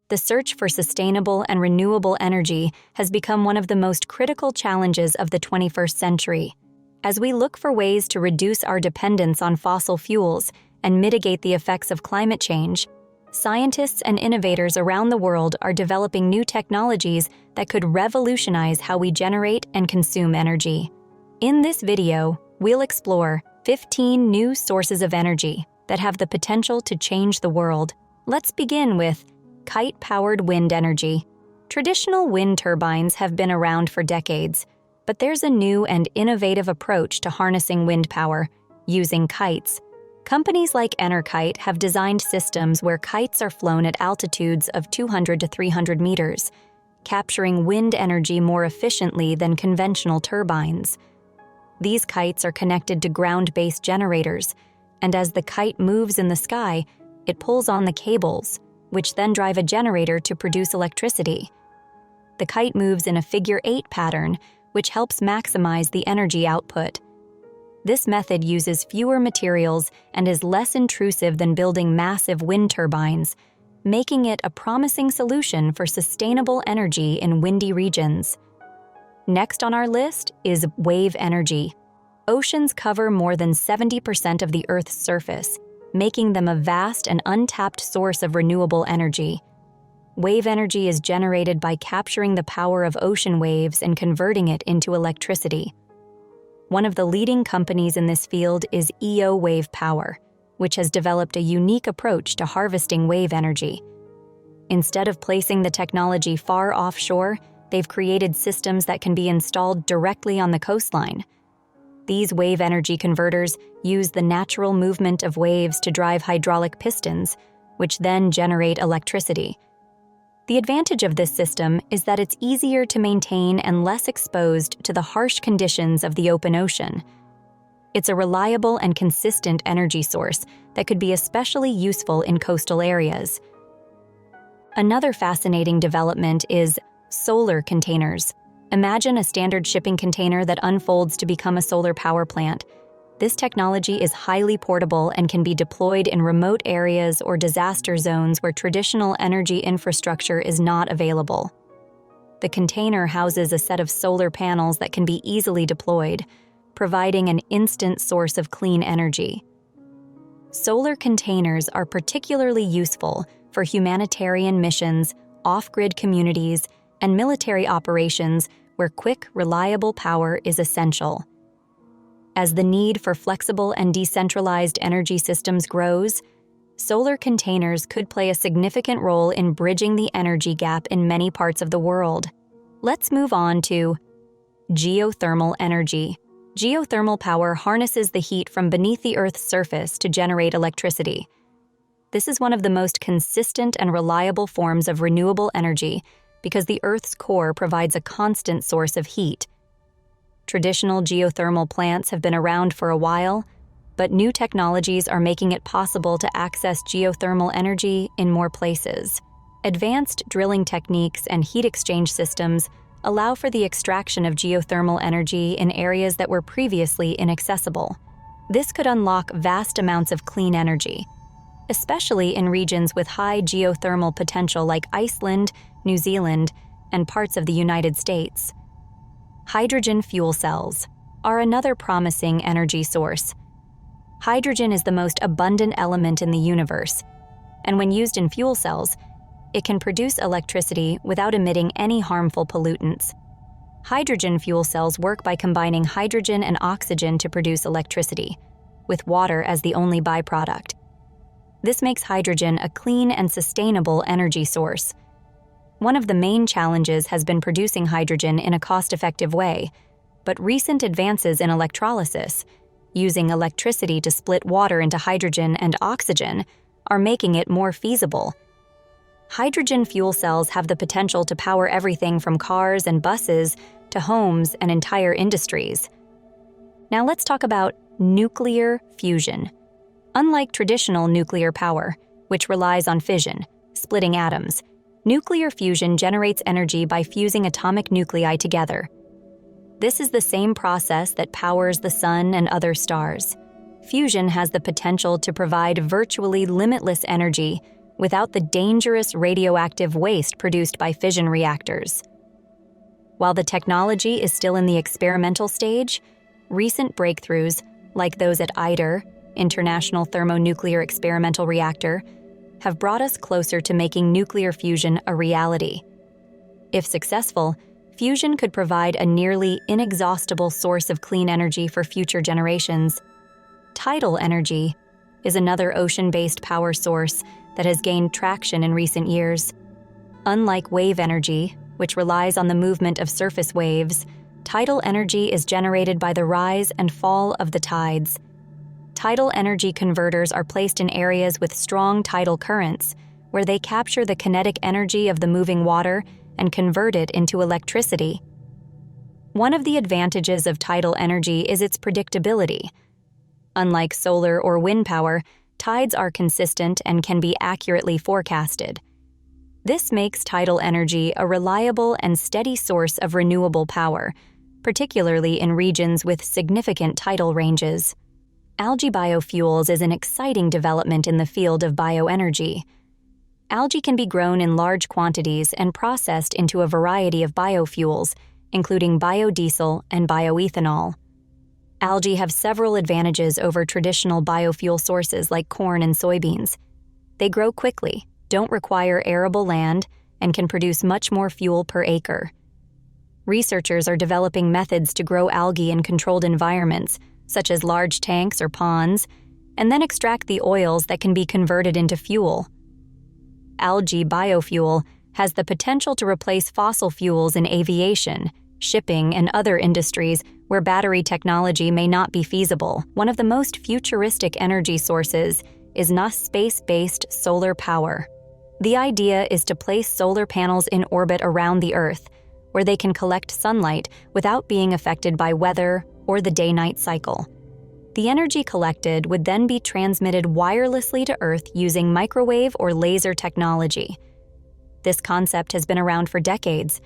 The search for sustainable and renewable energy has become one of the most critical challenges of the 21st century. As we look for ways to reduce our dependence on fossil fuels and mitigate the effects of climate change, scientists and innovators around the world are developing new technologies that could revolutionize how we generate and consume energy. In this video, we'll explore 15 new sources of energy that have the potential to change the world. Let's begin with kite-powered wind energy. Traditional wind turbines have been around for decades, but there's a new and innovative approach to harnessing wind power, using kites. Companies like Kite have designed systems where kites are flown at altitudes of 200 to 300 meters, capturing wind energy more efficiently than conventional turbines. These kites are connected to ground-based generators, and as the kite moves in the sky, it pulls on the cables, which then drive a generator to produce electricity. The kite moves in a figure-8 pattern, which helps maximize the energy output. This method uses fewer materials and is less intrusive than building massive wind turbines, making it a promising solution for sustainable energy in windy regions. Next on our list is wave energy. Oceans cover more than 70% of the Earth's surface, making them a vast and untapped source of renewable energy. Wave energy is generated by capturing the power of ocean waves and converting it into electricity. One of the leading companies in this field is EO Wave Power, which has developed a unique approach to harvesting wave energy. Instead of placing the technology far offshore, they've created systems that can be installed directly on the coastline. These wave energy converters use the natural movement of waves to drive hydraulic pistons, which then generate electricity. The advantage of this system is that it's easier to maintain and less exposed to the harsh conditions of the open ocean. It's a reliable and consistent energy source that could be especially useful in coastal areas. Another fascinating development is solar containers. Imagine a standard shipping container that unfolds to become a solar power plant. This technology is highly portable and can be deployed in remote areas or disaster zones where traditional energy infrastructure is not available. The container houses a set of solar panels that can be easily deployed, providing an instant source of clean energy. Solar containers are particularly useful for humanitarian missions, off-grid communities, and military operations where quick, reliable power is essential. As the need for flexible and decentralized energy systems grows, solar containers could play a significant role in bridging the energy gap in many parts of the world. Let's move on to geothermal energy. Geothermal power harnesses the heat from beneath the Earth's surface to generate electricity. This is one of the most consistent and reliable forms of renewable energy because the Earth's core provides a constant source of heat. Traditional geothermal plants have been around for a while, but new technologies are making it possible to access geothermal energy in more places. Advanced drilling techniques and heat exchange systems allow for the extraction of geothermal energy in areas that were previously inaccessible. This could unlock vast amounts of clean energy, especially in regions with high geothermal potential like Iceland, New Zealand, and parts of the United States. Hydrogen fuel cells are another promising energy source. Hydrogen is the most abundant element in the universe, and when used in fuel cells, it can produce electricity without emitting any harmful pollutants. Hydrogen fuel cells work by combining hydrogen and oxygen to produce electricity, with water as the only byproduct. This makes hydrogen a clean and sustainable energy source. One of the main challenges has been producing hydrogen in a cost-effective way, but recent advances in electrolysis, using electricity to split water into hydrogen and oxygen, are making it more feasible. Hydrogen fuel cells have the potential to power everything from cars and buses to homes and entire industries. Now let's talk about nuclear fusion. Unlike traditional nuclear power, which relies on fission, splitting atoms, nuclear fusion generates energy by fusing atomic nuclei together. This is the same process that powers the sun and other stars. Fusion has the potential to provide virtually limitless energy, without the dangerous radioactive waste produced by fission reactors. While the technology is still in the experimental stage, recent breakthroughs, like those at ITER, International Thermonuclear Experimental Reactor, have brought us closer to making nuclear fusion a reality. If successful, fusion could provide a nearly inexhaustible source of clean energy for future generations. Tidal energy is another ocean-based power source that has gained traction in recent years. Unlike wave energy, which relies on the movement of surface waves, tidal energy is generated by the rise and fall of the tides. Tidal energy converters are placed in areas with strong tidal currents, where they capture the kinetic energy of the moving water and convert it into electricity. One of the advantages of tidal energy is its predictability. Unlike solar or wind power, tides are consistent and can be accurately forecasted. This makes tidal energy a reliable and steady source of renewable power, particularly in regions with significant tidal ranges. Algae biofuels is an exciting development in the field of bioenergy. Algae can be grown in large quantities and processed into a variety of biofuels, including biodiesel and bioethanol. Algae have several advantages over traditional biofuel sources like corn and soybeans. They grow quickly, don't require arable land, and can produce much more fuel per acre. Researchers are developing methods to grow algae in controlled environments, such as large tanks or ponds, and then extract the oils that can be converted into fuel. Algae biofuel has the potential to replace fossil fuels in aviation, shipping, and other industries where battery technology may not be feasible. One of the most futuristic energy sources is space-based solar power. The idea is to place solar panels in orbit around the Earth, where they can collect sunlight without being affected by weather or the day-night cycle. The energy collected would then be transmitted wirelessly to Earth using microwave or laser technology. This concept has been around for decades,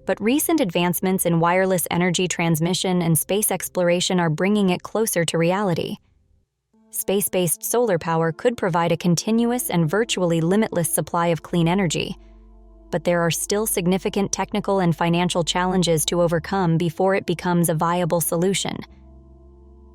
but recent advancements in wireless energy transmission and space exploration are bringing it closer to reality. Space-based solar power could provide a continuous and virtually limitless supply of clean energy, but there are still significant technical and financial challenges to overcome before it becomes a viable solution.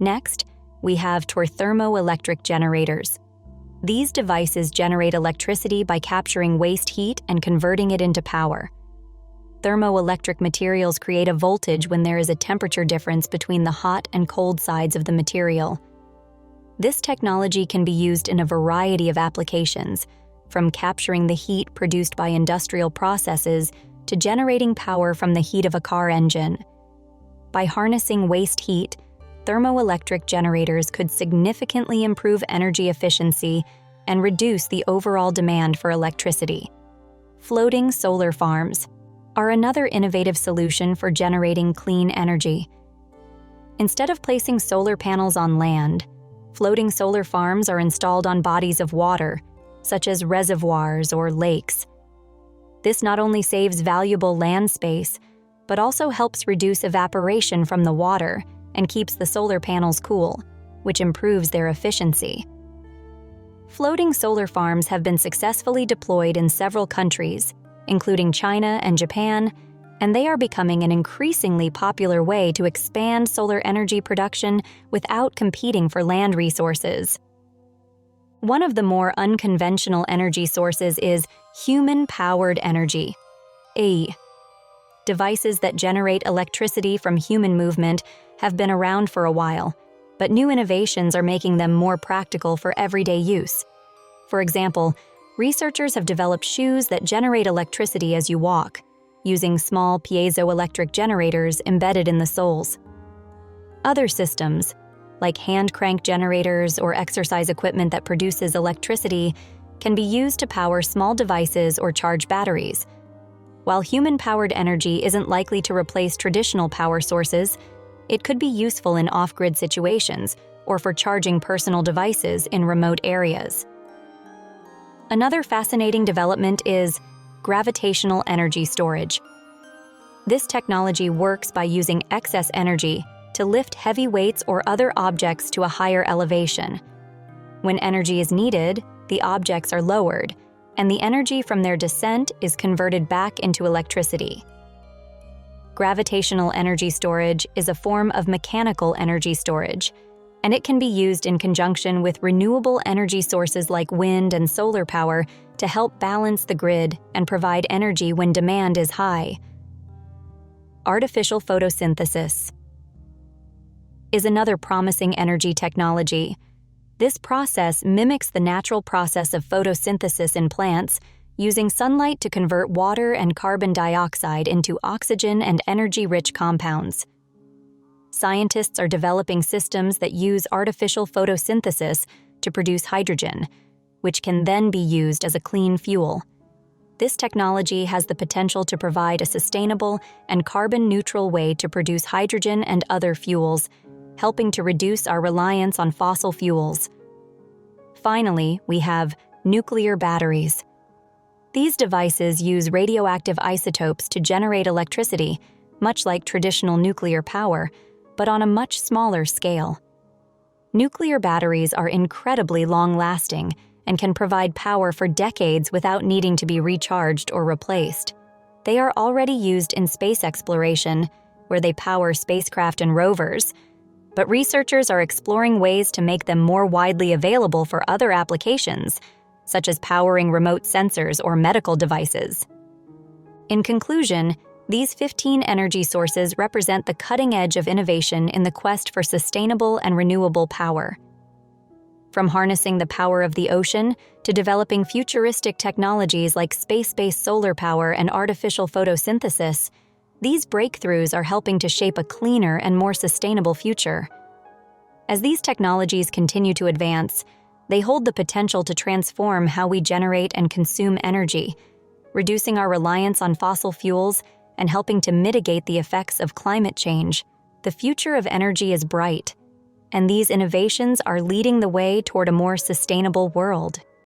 Next, we have thermoelectric generators. These devices generate electricity by capturing waste heat and converting it into power. Thermoelectric materials create a voltage when there is a temperature difference between the hot and cold sides of the material. This technology can be used in a variety of applications, from capturing the heat produced by industrial processes to generating power from the heat of a car engine. By harnessing waste heat, thermoelectric generators could significantly improve energy efficiency and reduce the overall demand for electricity. Floating solar farms are another innovative solution for generating clean energy. Instead of placing solar panels on land, floating solar farms are installed on bodies of water, such as reservoirs or lakes. This not only saves valuable land space, but also helps reduce evaporation from the water and keeps the solar panels cool, which improves their efficiency. Floating solar farms have been successfully deployed in several countries, including China and Japan, and they are becoming an increasingly popular way to expand solar energy production without competing for land resources. One of the more unconventional energy sources is human-powered energy, AE. Devices that generate electricity from human movement have been around for a while, but new innovations are making them more practical for everyday use. For example, researchers have developed shoes that generate electricity as you walk, using small piezoelectric generators embedded in the soles. Other systems, like hand crank generators or exercise equipment that produces electricity, can be used to power small devices or charge batteries. While human-powered energy isn't likely to replace traditional power sources, it could be useful in off-grid situations or for charging personal devices in remote areas. Another fascinating development is gravitational energy storage. This technology works by using excess energy to lift heavy weights or other objects to a higher elevation. When energy is needed, the objects are lowered, and the energy from their descent is converted back into electricity. Gravitational energy storage is a form of mechanical energy storage, and it can be used in conjunction with renewable energy sources like wind and solar power to help balance the grid and provide energy when demand is high. Artificial photosynthesis is another promising energy technology. This process mimics the natural process of photosynthesis in plants, using sunlight to convert water and carbon dioxide into oxygen and energy-rich compounds. Scientists are developing systems that use artificial photosynthesis to produce hydrogen, which can then be used as a clean fuel. This technology has the potential to provide a sustainable and carbon-neutral way to produce hydrogen and other fuels, helping to reduce our reliance on fossil fuels. Finally, we have nuclear batteries. These devices use radioactive isotopes to generate electricity, much like traditional nuclear power, but on a much smaller scale. Nuclear batteries are incredibly long-lasting and can provide power for decades without needing to be recharged or replaced. They are already used in space exploration, where they power spacecraft and rovers, but researchers are exploring ways to make them more widely available for other applications, such as powering remote sensors or medical devices. In conclusion, these 15 energy sources represent the cutting edge of innovation in the quest for sustainable and renewable power. From harnessing the power of the ocean to developing futuristic technologies like space-based solar power and artificial photosynthesis, these breakthroughs are helping to shape a cleaner and more sustainable future. As these technologies continue to advance, they hold the potential to transform how we generate and consume energy, reducing our reliance on fossil fuels and helping to mitigate the effects of climate change. The future of energy is bright, and these innovations are leading the way toward a more sustainable world.